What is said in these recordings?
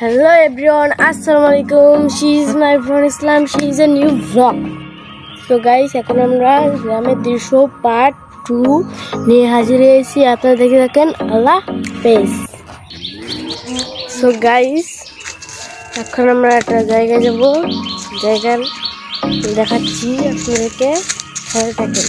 Hello everyone, Assalamualaikum. She is my friend Islam. She is a new vlog. So guys, এখন আমরা গ্রামের দৃশ্য part 2 নিয়ে হাজির হয়েছি। আপনারা দেখে থাকেন। আল্লাহ হাফেজ। So guys, এখন আমরা একটা জায়গায় যাব। জায়গা দেখাচ্ছি আপনাদেরকে। সাথে থাকেন।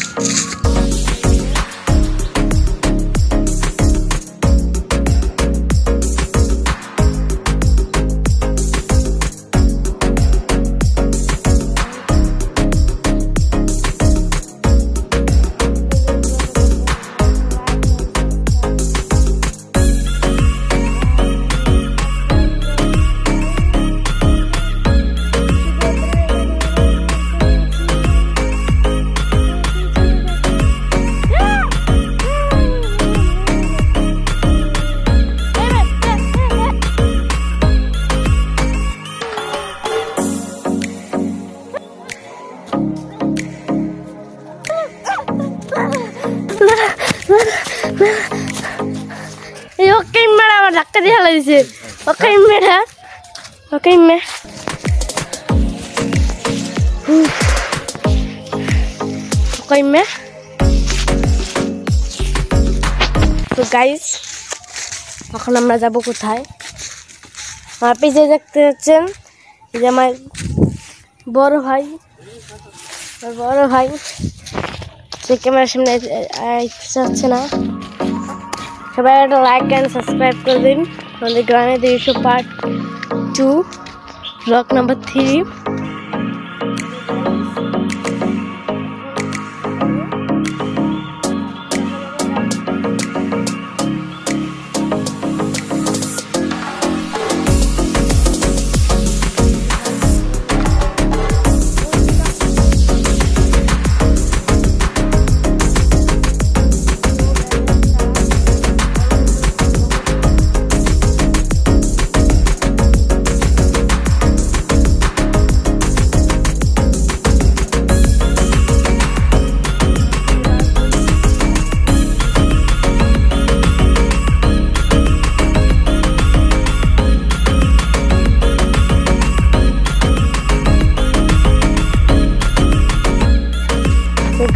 Oke merah warna dia lagi sih. Oke merah. Oke merah. Oke merah. So guys, এখন আমরা যাব কোথায়? আমার পিছে দেখতে পাচ্ছেন এই যে আমার বড় ভাই সে ক্যামেরার সামনে আসছে না। সবাই একটা লাইক এন্ড সাবস্ক্রাইব করে দিন। আমাদের গ্রামের দৃশ্য পার্ট 2 ব্লগ নাম্বার 3।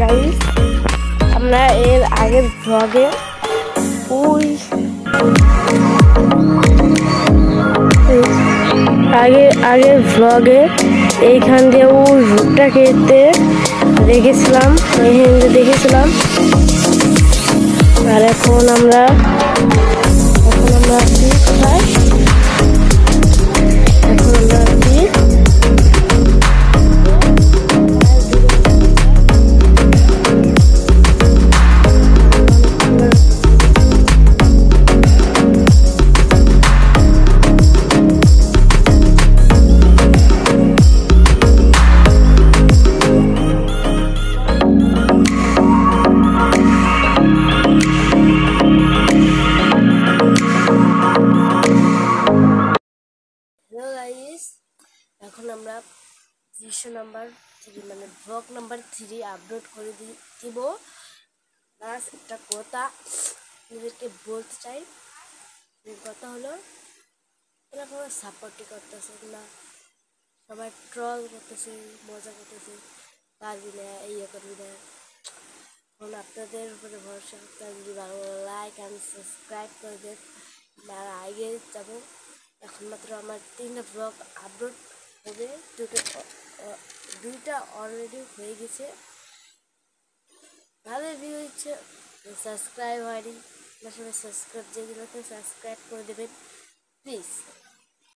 গাইস, আমরা এর আগের ব্লগে এইখান দিয়ে ওই ভুট্টা খেতে দেখেছিলাম, আর এখন আমরা আছি কোথায়? এখন আমরা আছি এখন আমরা দৃশ্য নাম্বার 3 মানে ব্লগ নাম্বার 3 আপলোড করে দিব। প্লাস একটা কথা আপনাদেরকে বলতে চাই, কথা হলো এরা কোনো সাপোর্টই করতেছে না, সবাই ট্রল করতেছে, মজা করতেছে, পারবি না, করবি না। এখন আপনাদের উপরে ভরসা, যদি ভালো লাইক অ্যান্ড সাবস্ক্রাইব করে দেন আর আগে যাব। এখন মাত্র আমার 3টা ব্লগ আপলোড হবে, দুইটা অলরেডি হয়ে গেছে। ভালো ভিউ হচ্ছে, সাবস্ক্রাইব হয়নি, সবাই সাবস্ক্রাইব যেগুলোতে সাবস্ক্রাইব করে দেবেন প্লিজ।